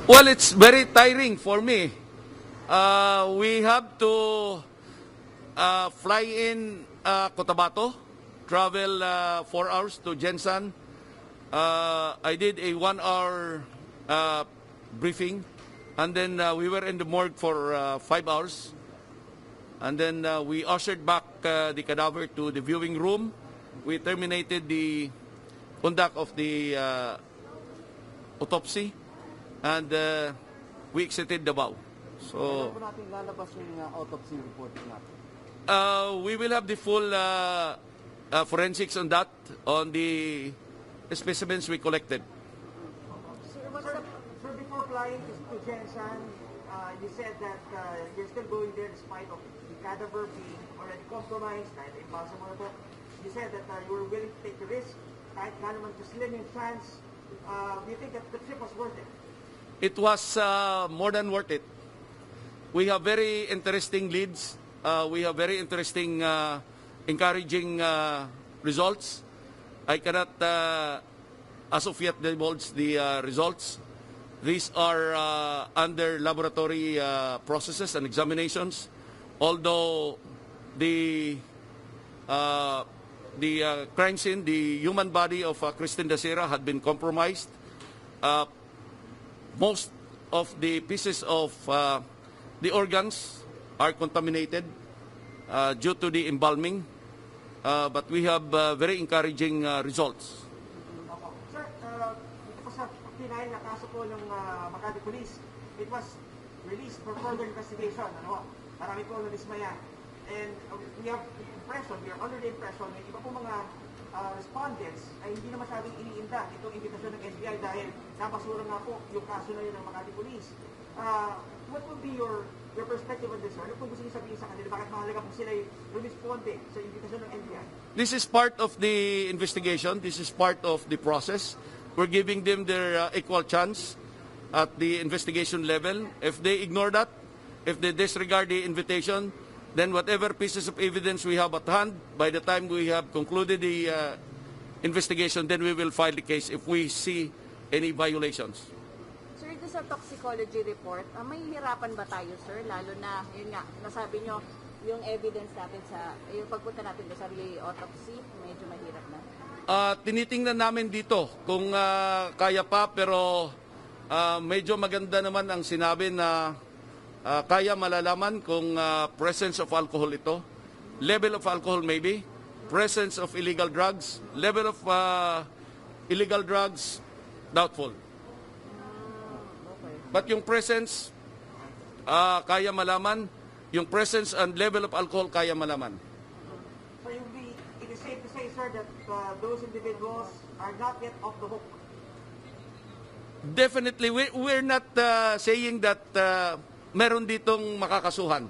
Well, it's very tiring for me. We have to fly in Cotabato, travel 4 hours to Jensan. I did a 1 hour briefing, and then we were in the morgue for 5 hours. And then we ushered back the cadaver to the viewing room. We terminated the conduct of the autopsy, and we exited Davao. So, Kailan po natin lalabas yung autopsy report natin? we will have the full forensics on that, on the specimens we collected. Sir, before flying to Jensan, you said that you're still going there despite of the cadaver being already compromised, kahit impossible na po. You said that you were willing to take the risk, kahit na naman to slim yung chance. Do you think that the trip was worth it? It was more than worth it. We have very interesting leads. We have very interesting, encouraging results. I cannot, as of yet, divulge the results. These are under laboratory processes and examinations. Although the crime scene, the human body of Christine DACERA had been compromised. Most of the pieces of the organs are contaminated due to the embalming, but we have very encouraging results. Sir, ito po sa pinahil na kaso po ng Makati Police, it was released for further investigation. Marami po na-dismaya. And we are under the impression na iba po mga respondents ay hindi na masyadong iniinda itong imbitasyon ng NBI dahil napasura nga po yung kaso na yun ng Makati Police. What would be your perspective on this? Ano po gusto niyo sabihin sa kanila? Bakit mahalaga po sila rumisponde sa imbitasyon ng NBI? This is part of the investigation. This is part of the process. We're giving them their equal chance at the investigation level. If they ignore that, if they disregard the invitation, then whatever pieces of evidence we have at hand, by the time we have concluded the investigation, then we will file the case if we see any violations. Sir, ito sa toxicology report, may hirapan ba tayo, sir? Lalo na, yun nga, nasabi nyo, yung evidence natin sa, yung pagpunta natin sa re-autopsy, medyo mahirap na. Tinitingnan namin dito kung kaya pa, pero medyo maganda naman ang sinabi na kaya malalaman kung presence of alcohol ito, level of alcohol maybe, presence of illegal drugs, level of illegal drugs, doubtful. But yung presence, kaya malaman, yung presence and level of alcohol kaya malaman. So it is safe to say, sir, that those individuals are not yet off the hook? Definitely, we're not saying that meron ditong makakasuhan.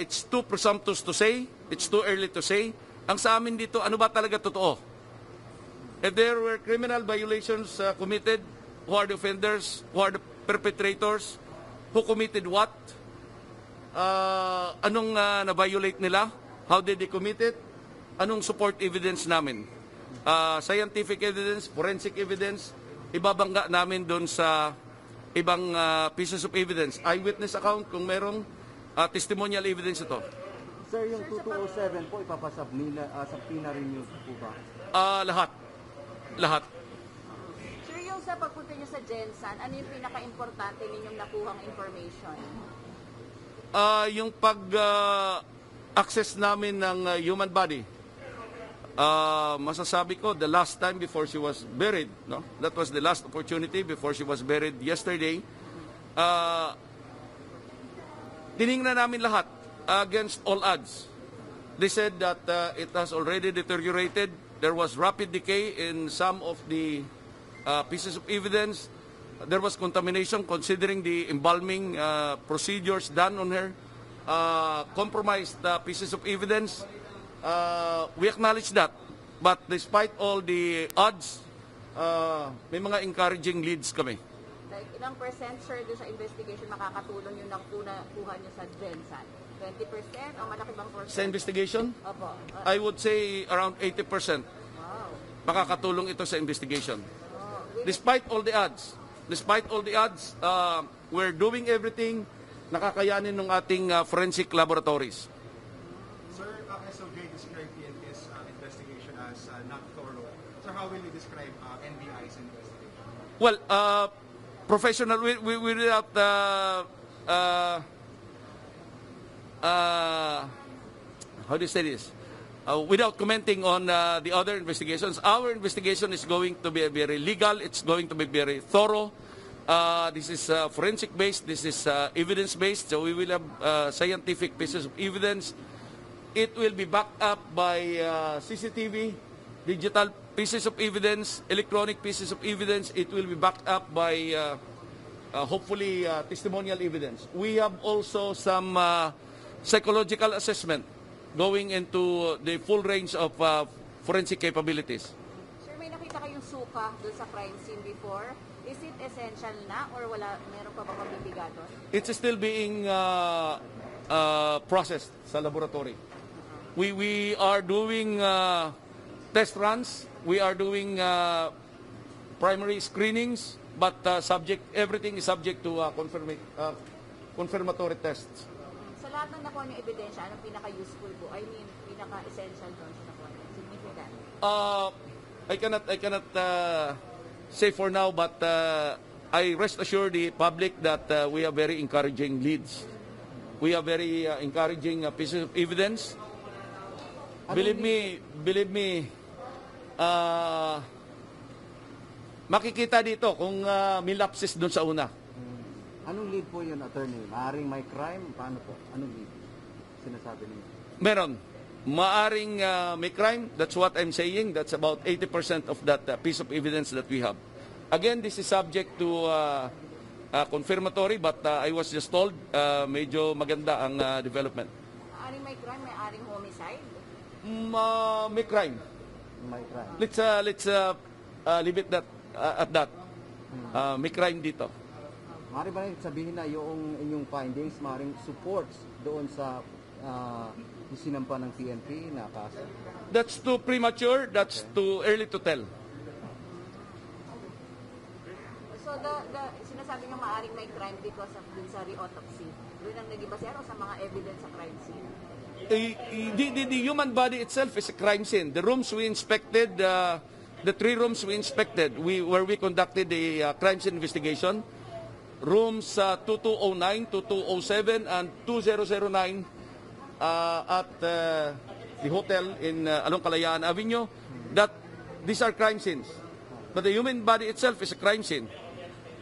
It's too presumptuous to say. It's too early to say. Ang sa amin dito, ano ba talaga totoo? If there were criminal violations committed, who are the offenders, who are the perpetrators, who committed what? Anong na-violate nila? How did they commit it? Anong support evidence namin? Scientific evidence, forensic evidence, ibabangga namin doon sa ibang pieces of evidence. Eyewitness account kung merong testimonial evidence ito. Sir, yung 2207 po, ipapasabpina rin yun po ba? Lahat. Lahat. Sir, yung sa pagpunta nyo sa Jensan, ano yung pinaka-importante ninyong nakuhang information? Yung pag-access namin ng human body. Masasabi ko, the last time before she was buried, no? That was the last opportunity before she was buried yesterday. Tiningnan namin lahat against all odds. They said that it has already deteriorated. There was rapid decay in some of the pieces of evidence. There was contamination considering the embalming procedures done on her. Compromised pieces of evidence. We acknowledge that, but despite all the odds, may mga encouraging leads kami. Like, ilang percent, sir, doon sa investigation makakatulong yung nakuha nyo sa Jensan? 20% o malaki bang percent? Sa investigation? Opo. I would say around 80%. Wow. Makakatulong ito sa investigation. Oh, Despite all the odds. despite all the odds, we're doing everything nakakayanin ng ating forensic laboratories. Sir, SOJ described PNP's investigation as not thorough. Sir, how will you describe NBI's investigation? Well, professional, without how do you say this? Without commenting on the other investigations, our investigation is going to be very legal. It's going to be very thorough. This is forensic-based. This is evidence-based. So we will have scientific pieces of evidence. It will be backed up by CCTV, digital pieces of evidence, electronic pieces of evidence. It will be backed up by, hopefully, testimonial evidence. We have also some psychological assessment going into the full range of forensic capabilities. Sir, may nakita kayong suka doon sa crime scene before. Is it essential na or wala, meron pa ba mabibiga doon? It's still being processed sa laboratory. We are doing test runs. We are doing primary screenings, but everything is subject to confirmatory tests. Sa lahat ng nakuha niyong ebidensya, anong pinaka-useful po? I mean, pinaka-essential doon sa nakuha niyo? Significant? I cannot say for now, but I rest assure the public that we have very encouraging leads. We have very encouraging pieces of evidence. Believe me, makikita dito kung may lapses doon sa una. Anong lead po yun, attorney? Maaring may crime? Paano po? Anong lead? Sinasabi niyo? Meron. Maaring may crime. That's what I'm saying. That's about 80% of that piece of evidence that we have. Again, this is subject to confirmatory, but I was just told medyo maganda ang development. Maaring may crime, may aring homicide? May crime. May crime. Let's leave it at that. May crime dito. Maaari ba rin sabihin na yung inyong findings maaring supports doon sa isinampa ng PNP na kaso? That's too premature. That's too early to tell. So, sinasabi niyo maaring may crime because of dun sa re-autopsy. Doon ang naging basero sa mga evidence sa crime scene. The human body itself is a crime scene. The rooms we inspected, the 3 rooms we inspected, where we conducted the crime scene investigation, rooms 2209, 2207, and 2009 at the hotel in along Kalayaan Avenue, that these are crime scenes. But the human body itself is a crime scene.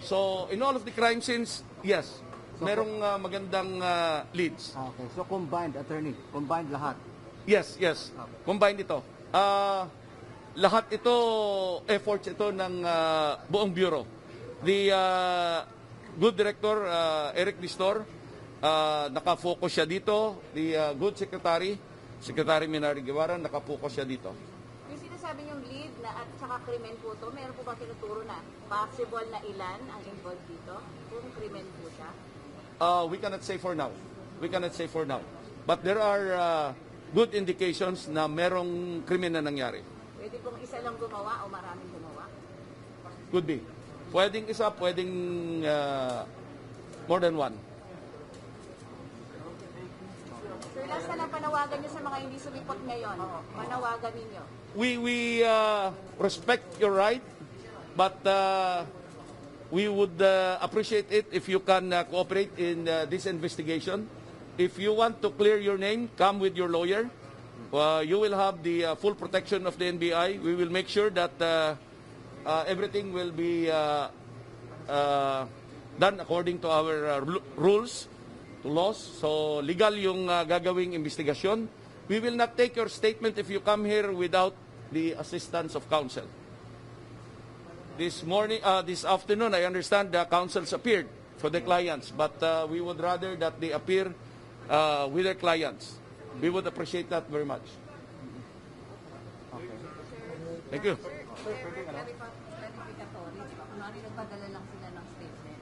So, in all of the crime scenes, yes, merong magandang leads. Okay, so combined, attorney, combined lahat. Yes. Combined ito. Lahat ito, efforts ito ng buong bureau. The good director, Eric Distor, nakafocus siya dito. The good secretary, Secretary Minari Guevara, nakafocus siya dito. Yung sinasabi niyong lead na at saka krimen po to, meron po ba tinuturo na possible na ilan ang involved dito? Kung krimen po siya? We cannot say for now. But there are good indications na merong krimen na nangyari. Pwede pong isa lang gumawa o maraming gumawa? Could be. Pwedeng isa, pwedeng more than one. Sir, last na lang panawagan niyo sa mga hindi sumipot ngayon. Panawagan ninyo. We respect your right, but we would appreciate it if you can cooperate in this investigation. If you want to clear your name, come with your lawyer. You will have the full protection of the NBI. We will make sure that everything will be done according to our rules, to laws. So legal yung gagawing investigasyon. We will not take your statement if you come here without the assistance of counsel. This afternoon, I understand the counsels appeared for the clients, but we would rather that they appear with their clients. We would appreciate that very much. Thank you. Sir, verificatory. Kunwari nagpadala lang sila ng statement.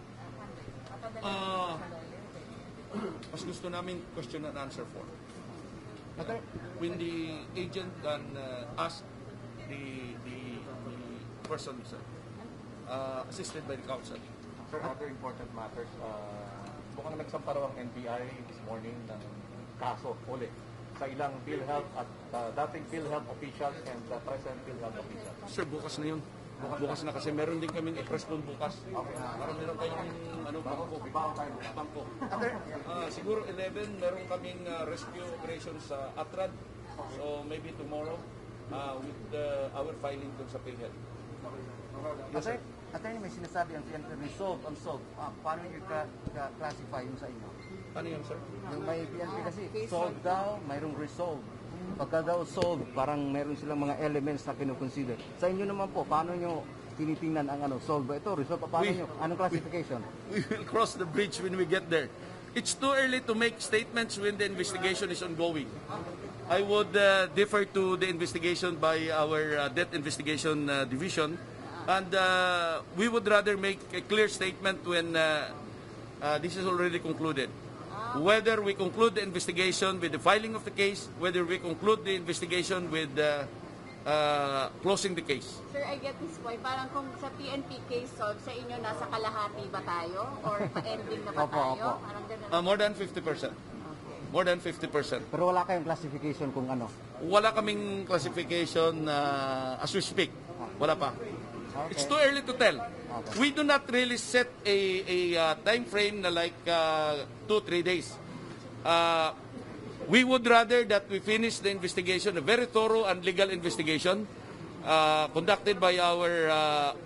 Papadala lang sa lawyer. Mas gusto namin question and answer form. When the agent can ask the person, sir, assisted by the counsel. Sir, other important matters. Mukhang nagsampa raw ang NBI this morning ng kaso ulit sa ilang PhilHealth at dating PhilHealth officials and present PhilHealth officials. Sir, bukas na yun. Bukas na kasi meron din kaming i-press doon bukas. Parang meron tayong bangko. Siguro 11, meron kaming rescue operations sa Atrad. So maybe tomorrow with our filing doon sa PhilHealth. Attorney, may sinasabi ang PNP, resolve, unsolved. Paano yung classify yung sa inyo? Ano yun, sir? Yung may PNP kasi, solve daw, mayroong resolve. Pagka daw solve, parang meron silang mga elements na kinukonsider. Sa inyo naman po, paano nyo tinitingnan ang solve ba ito? Resolve, paano nyo? Anong classification? We will cross the bridge when we get there. It's too early to make statements when the investigation is ongoing. I would defer to the investigation by our Death Investigation Division, and we would rather make a clear statement when this is already concluded. Whether we conclude the investigation with the filing of the case, whether we conclude the investigation with closing the case. Sir, I get this point. Parang kung sa PNP case solved, sa inyo nasa kalahati ba tayo? Or pa-ending na ba tayo? Parang ganun. More than 50%. More than 50%. Pero wala kayong classification kung ano? Wala kaming classification as we speak. Wala pa. Okay. It's too early to tell. Okay. We do not really set a time frame na like 2-3 days. We would rather that we finish the investigation, a very thorough and legal investigation conducted by our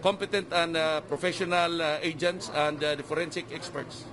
competent and professional agents and the forensic experts.